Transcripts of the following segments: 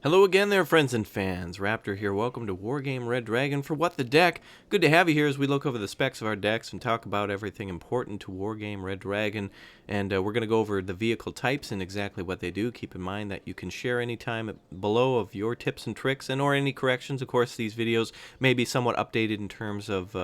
Hello again there, friends and fans. Raptor here. Welcome to Wargame Red Dragon for What the Deck. Good to have you here as we look over the specs of our decks and talk about everything important to Wargame Red Dragon. And we're going to go over the vehicle types and exactly what they do. Keep in mind that you can share anytime below of your tips and tricks and or any corrections. Of course, these videos may be somewhat updated in terms of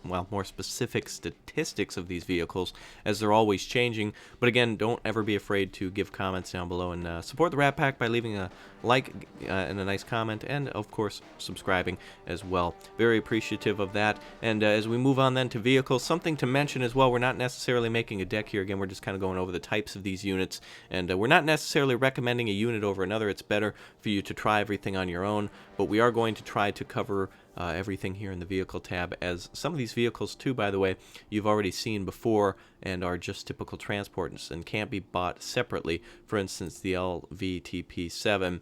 more specific statistics of these vehicles, as they're always changing. But again, don't ever be afraid to give comments down below and support the Rat Pack by leaving a like and a nice comment, and of course subscribing as well. Very appreciative of that. And as we move on then to vehicles, something to mention as well, we're not necessarily making a deck here. Again, we're just kind of going over the types of these units, and we're not necessarily recommending a unit over another. It's better for you to try everything on your own, but we are going to try to cover everything here in the vehicle tab, as some of these vehicles too, by the way, you've already seen before and are just typical transports and can't be bought separately. For instance, the LVTP7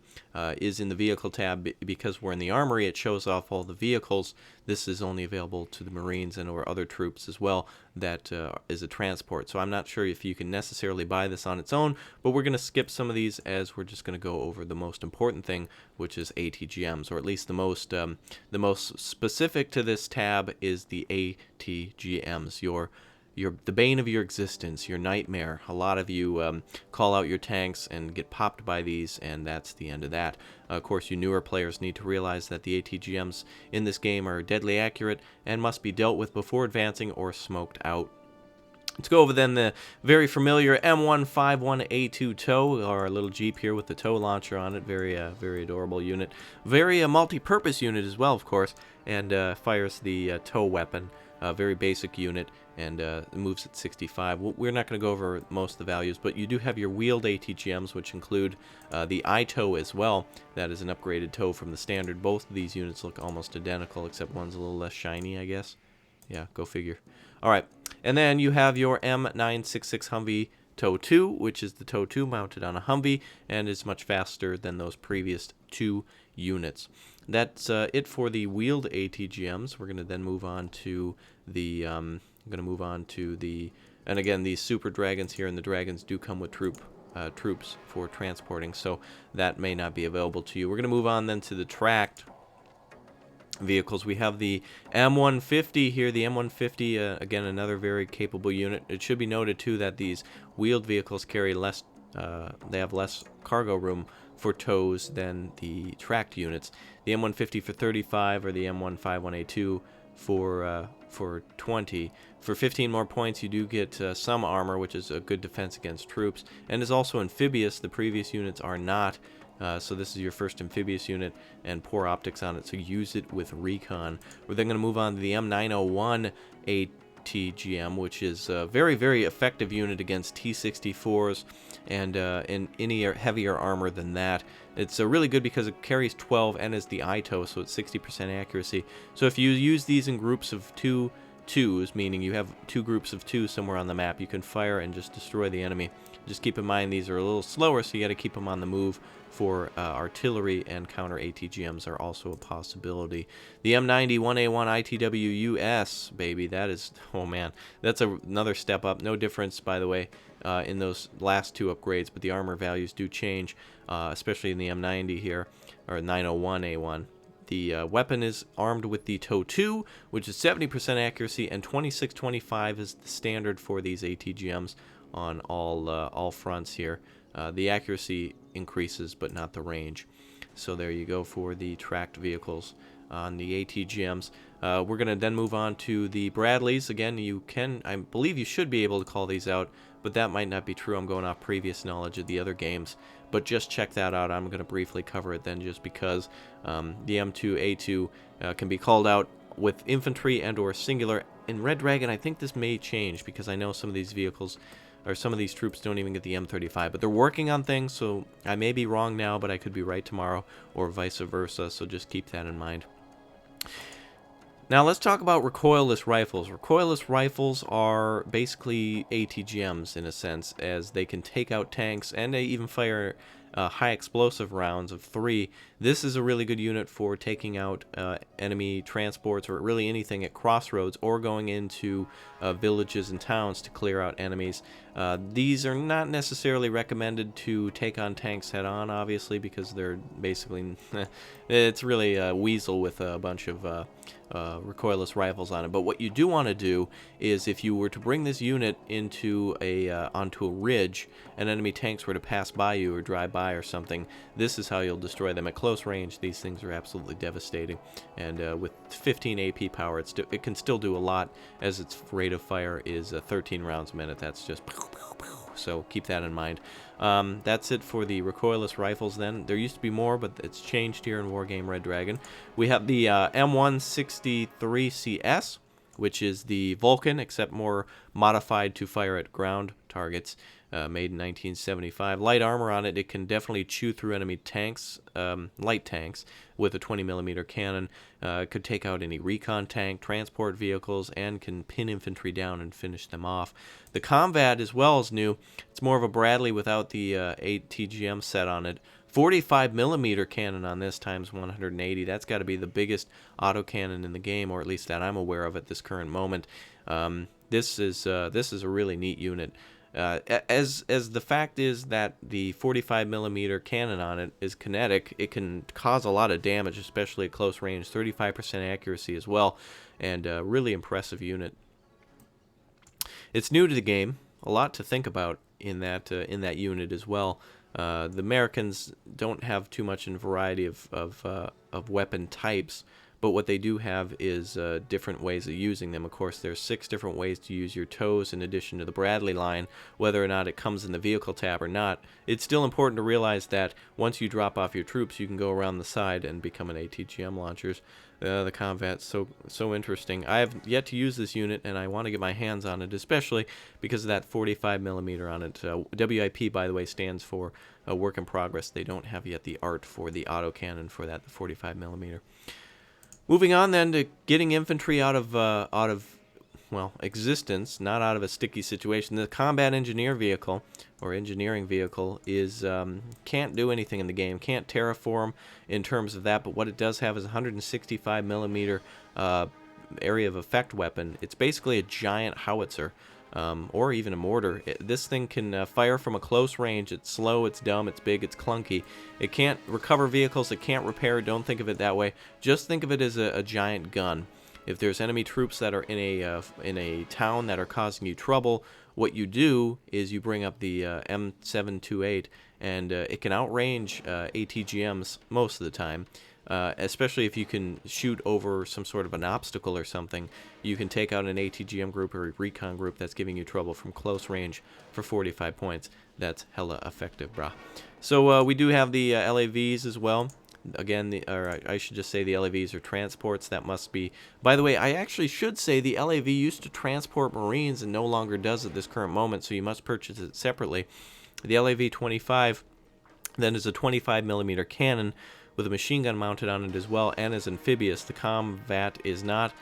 is in the vehicle tab because we're in the armory. It shows off all the vehicles. This is only available to the Marines and or other troops as well. That is a transport, so I'm not sure if you can necessarily buy this on its own, but we're going to skip some of these as we're just going to go over the most important thing, which is ATGMs, or at least the most specific to this tab is the ATGMs, the bane of your existence, your nightmare. A lot of you call out your tanks and get popped by these, and that's the end of that. Of course, you newer players need to realize that the ATGMs in this game are deadly accurate and must be dealt with before advancing or smoked out. Let's go over then the very familiar M151A2 tow, our little Jeep here with the tow launcher on it. Very adorable unit. Very multi-purpose unit as well, of course, and fires the tow weapon. Very basic unit, and moves at 65. We're not going to go over most of the values, but you do have your wheeled ATGMs, which include the I-tow as well. That is an upgraded tow from the standard. Both of these units look almost identical, except one's a little less shiny, I guess. Yeah, go figure. All right, and then you have your M966 Humvee Tow 2, which is the Tow 2 mounted on a Humvee, and is much faster than those previous two units. That's it for the wheeled ATGMs. We're going to then move on to the and again, these Super Dragons here, and the Dragons do come with troops for transporting, so that may not be available to you. We're going to move on then to the tracked vehicles. We have the M150 here. The M150, again, another very capable unit. It should be noted too that these wheeled vehicles carry less, they have less cargo room for tows than the tracked units. The M150 for 35, or the M151A2 for 20. For 15 more points, you do get some armor, which is a good defense against troops, and is also amphibious. The previous units are not. So this is your first amphibious unit, and poor optics on it, so use it with recon. We're then going to move on to the M901 ATGM, which is a very, very effective unit against T-64s and in any heavier armor than that. It's really good because it carries 12 and is the I-tow, so it's 60% accuracy. So if you use these in groups of twos, meaning you have two groups of two somewhere on the map, you can fire and just destroy the enemy. Just keep in mind these are a little slower, so you got to keep them on the move. For artillery and counter ATGMs are also a possibility. The M90-1A1 ITW US, baby, that is, oh man, that's another step up. No difference, by the way, in those last two upgrades, but the armor values do change, especially in the M90 here, or 901A1. The weapon is armed with the Tow 2, which is 70% accuracy, and 2625 is the standard for these ATGMs on all fronts here. The accuracy increases, but not the range. So there you go for the tracked vehicles on the ATGMs. We're going to then move on to the Bradleys. Again, I believe you should be able to call these out, but that might not be true. I'm going off previous knowledge of the other games, but just check that out. I'm going to briefly cover it then, just because the M2A2 can be called out with infantry and or singular. In Red Dragon, I think this may change, because I know some of these vehicles, or some of these troops, don't even get the M35, but they're working on things, so I may be wrong now, but I could be right tomorrow, or vice versa, so just keep that in mind. Now let's talk about recoilless rifles. Recoilless rifles are basically ATGMs in a sense, as they can take out tanks, and they even fire high explosive rounds of 3. This is a really good unit for taking out enemy transports or really anything at crossroads or going into villages and towns to clear out enemies. These are not necessarily recommended to take on tanks head-on, obviously, because they're basically it's really a weasel with a bunch of recoilless rifles on it. But what you do want to do is, if you were to bring this unit into onto a ridge and enemy tanks were to pass by you or drive by or something, this is how you'll destroy them. At close range, these things are absolutely devastating, and with 15 AP power, it can still do a lot, as its rate of fire is 13 rounds a minute. That's just so keep that in mind. That's it for the recoilless rifles then. There used to be more, but it's changed here in Wargame Red Dragon. We have the M163CS, which is the Vulcan, except more modified to fire at ground targets. Made in 1975. Light armor on it. It can definitely chew through enemy tanks, light tanks, with a 20mm cannon. It could take out any recon tank, transport vehicles, and can pin infantry down and finish them off. The combat as well is new. It's more of a Bradley without the ATGM set on it. 45mm cannon on this times 180. That's got to be the biggest autocannon in the game, or at least that I'm aware of at this current moment. This is a really neat unit. As the fact is that the 45mm cannon on it is kinetic, it can cause a lot of damage, especially at close range. 35% accuracy as well, and a really impressive unit. It's new to the game, a lot to think about in that unit as well. The Americans don't have too much in variety of weapon types, but what they do have is different ways of using them. Of course, there's 6 different ways to use your tows in addition to the Bradley line, whether or not it comes in the vehicle tab or not. It's still important to realize that once you drop off your troops, you can go around the side and become an ATGM launchers. The combat's so interesting. I have yet to use this unit, and I want to get my hands on it, especially because of that 45mm on it. WIP, by the way, stands for work in progress. They don't have yet the art for the autocannon for that, the 45mm. Moving on then to getting infantry out of existence, not out of a sticky situation. The combat engineer vehicle, or engineering vehicle, is can't do anything in the game. Can't terraform in terms of that, but what it does have is a 165mm area of effect weapon. It's basically a giant howitzer. Or even a mortar. This thing can fire from a close range. It's slow, it's dumb, it's big, it's clunky. It can't recover vehicles, it can't repair. Don't think of it that way. Just think of it as a giant gun. If there's enemy troops that are in a town that are causing you trouble, what you do is you bring up the M728, and it can outrange ATGMs most of the time. Especially if you can shoot over some sort of an obstacle or something, you can take out an ATGM group or a recon group that's giving you trouble from close range for 45 points. That's hella effective, brah. So we do have the LAVs as well. Again, I should just say the LAVs are transports. That must be... By the way, I actually should say the LAV used to transport Marines and no longer does at this current moment, so you must purchase it separately. The LAV-25 then is a 25mm cannon with a machine gun mounted on it as well, and is amphibious. The combat is not.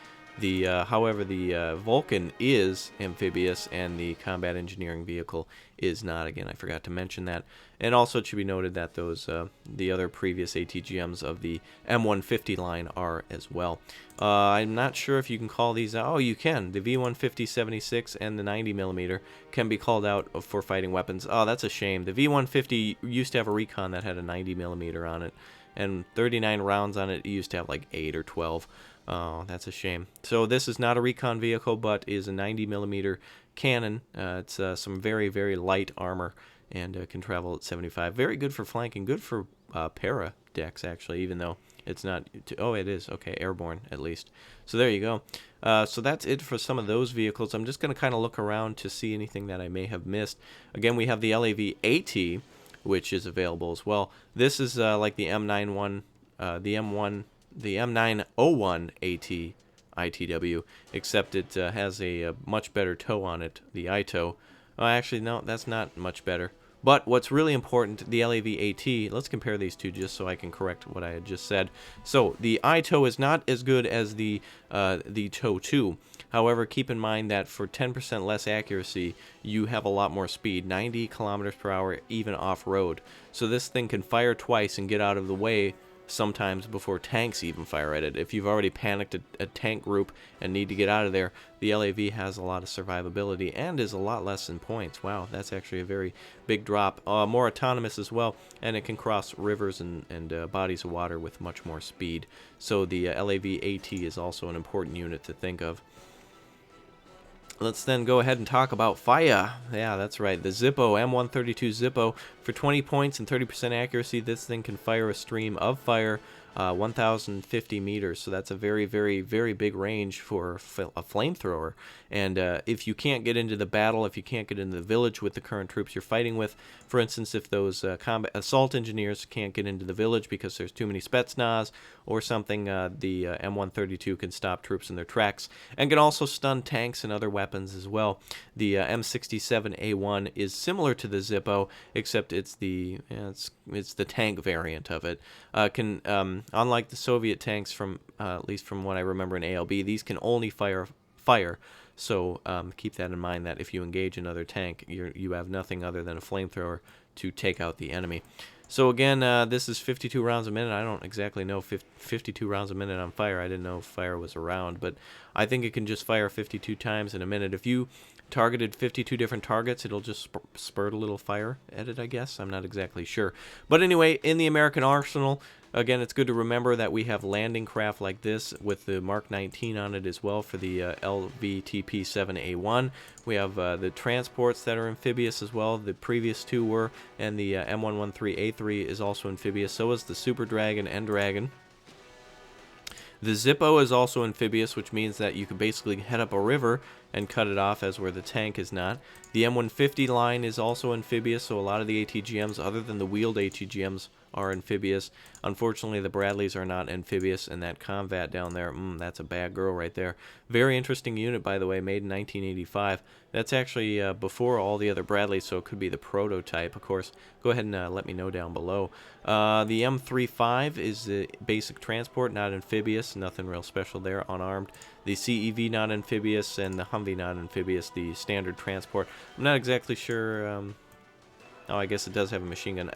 However, the Vulcan is amphibious, and the combat engineering vehicle is not. Again, I forgot to mention that. And also, it should be noted that those the other previous ATGMs of the M150 line are as well. I'm not sure if you can call these out. Oh, you can. The V150-76 and the 90mm can be called out for fighting weapons. Oh, that's a shame. The V150 used to have a recon that had a 90mm on it, and 39 rounds on it. It used to have like 8 or 12. Oh, that's a shame. So this is not a recon vehicle, but is a 90mm cannon. It's some very, very light armor, and can travel at 75. Very good for flanking. Good for para decks, actually, even though it's not... Oh, it is. Okay, airborne, at least. So there you go. So that's it for some of those vehicles. I'm just going to kind of look around to see anything that I may have missed. Again, we have the LAV-AT, which is available as well. This is like the M91, the M901 AT ITW, except it has a much better tow on it, the ITO. Oh, actually, no, that's not much better. But what's really important, the LAV-AT, let's compare these two just so I can correct what I had just said. So the ITO is not as good as the TOW 2. However, keep in mind that for 10% less accuracy, you have a lot more speed, 90 kilometers per hour, even off-road. So this thing can fire twice and get out of the way sometimes before tanks even fire at it. If you've already panicked a tank group and need to get out of there, the LAV has a lot of survivability and is a lot less in points. Wow, that's actually a very big drop. More autonomous as well, and it can cross rivers and bodies of water with much more speed. So the LAV-AT is also an important unit to think of. Let's then go ahead and talk about fire. Yeah, that's right. The Zippo, M132 Zippo. For 20 points and 30% accuracy, this thing can fire a stream of fire 1,050 meters. So that's a very, very, very big range for a flamethrower. And if you can't get into the battle, if you can't get into the village with the current troops you're fighting with, for instance, if those combat assault engineers can't get into the village because there's too many Spetsnaz or something, the M132 can stop troops in their tracks and can also stun tanks and other weapons as well. The M67A1 is similar to the Zippo, except it's the tank variant of it. Unlike the Soviet tanks, from at least from what I remember in ALB, these can only fire. So keep that in mind, that if you engage another tank, you have nothing other than a flamethrower to take out the enemy. So again, this is 52 rounds a minute. I don't exactly know 52 rounds a minute on fire. I didn't know fire was around, but I think it can just fire 52 times in a minute. If you targeted 52 different targets, it'll just spurt a little fire at it, I guess. I'm not exactly sure. But anyway, in the American arsenal, again, it's good to remember that we have landing craft like this with the Mark 19 on it as well for the LVTP-7A1. We have the transports that are amphibious as well. The previous two were, and the M113A3 is also amphibious. So is the Super Dragon and Dragon. The Zippo is also amphibious, which means that you can basically head up a river and cut it off, as where the tank is not. The M150 line is also amphibious, so a lot of the ATGMs, other than the wheeled ATGMs, are amphibious. Unfortunately, the Bradleys are not amphibious, and that Combat down there, that's a bad girl right there. Very interesting unit, by the way, made in 1985. That's actually before all the other Bradleys, so it could be the prototype. Of course, go ahead and let me know down below. The M35 is the basic transport, not amphibious, nothing real special there, unarmed. The CEV not amphibious, and the Humvee not amphibious, the standard transport. I'm not exactly sure. Oh, I guess it does have a machine gun.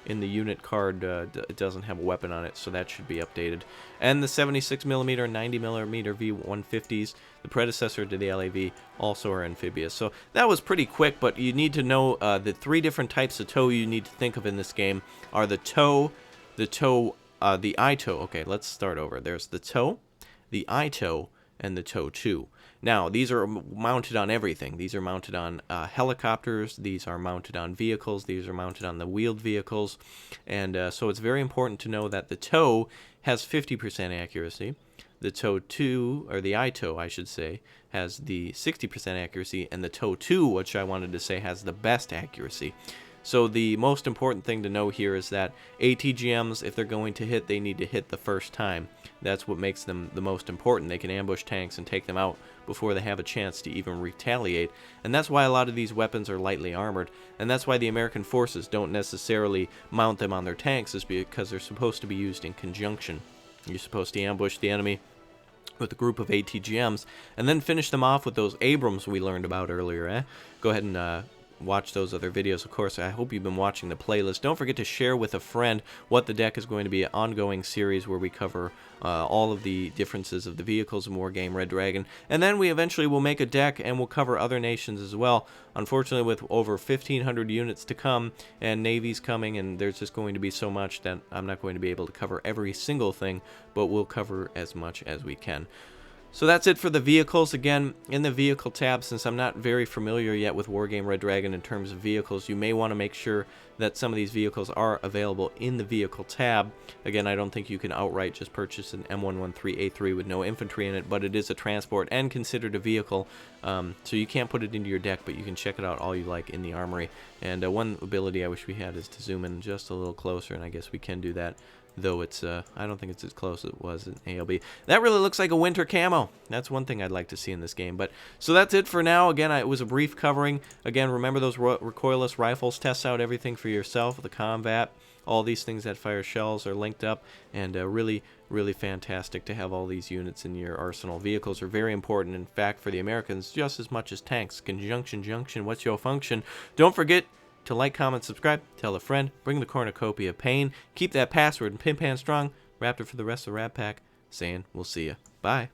In the unit card, it doesn't have a weapon on it, so that should be updated. And the 76mm and 90mm V150s, the predecessor to the LAV, also are amphibious. So that was pretty quick, but you need to know the three different types of tow you need to think of in this game are the tow, the ITOW. Okay, let's start over. There's the tow, the ITOW, and the TOW 2. Now, these are mounted on everything. These are mounted on helicopters. These are mounted on vehicles. These are mounted on the wheeled vehicles. And so it's very important to know that the TOW has 50% accuracy. The TOW 2, or the ITOW, I should say, has the 60% accuracy. And the TOW 2, which I wanted to say, has the best accuracy. So the most important thing to know here is that ATGMs, if they're going to hit, they need to hit the first time. That's what makes them the most important. They can ambush tanks and take them out before they have a chance to even retaliate. And that's why a lot of these weapons are lightly armored. And that's why the American forces don't necessarily mount them on their tanks, is because they're supposed to be used in conjunction. You're supposed to ambush the enemy with a group of ATGMs and then finish them off with those Abrams we learned about earlier. Go ahead and watch those other videos. Of course, I hope you've been watching the playlist. Don't forget to share with a friend what the deck is going to be, an ongoing series where we cover all of the differences of the vehicles in Wargame Red Dragon, and then we eventually will make a deck and we'll cover other nations as well. Unfortunately, with over 1,500 units to come and navies coming, and there's just going to be so much that I'm not going to be able to cover every single thing, but we'll cover as much as we can. So that's it for the vehicles. Again, in the vehicle tab, since I'm not very familiar yet with Wargame Red Dragon in terms of vehicles, you may want to make sure that some of these vehicles are available in the vehicle tab. Again, I don't think you can outright just purchase an M113A3 with no infantry in it, but it is a transport and considered a vehicle, so you can't put it into your deck, but you can check it out all you like in the armory. And one ability I wish we had is to zoom in just a little closer, and I guess we can do that though it's I don't think it's as close as it was in ALB. That really looks like a winter camo. That's one thing I'd like to see in this game. But so that's it for now. Again, it was a brief covering. Again, remember those recoilless rifles. Test out everything for yourself. The combat, all these things that fire shells are linked up, and really fantastic to have all these units in your arsenal. Vehicles are very important, in fact, for the Americans just as much as tanks. Conjunction junction, what's your function? Don't forget to like, comment, subscribe, tell a friend, bring the cornucopia of pain, keep that password and pin pan strong. Raptor for the rest of the Rat Pack, saying we'll see ya. Bye.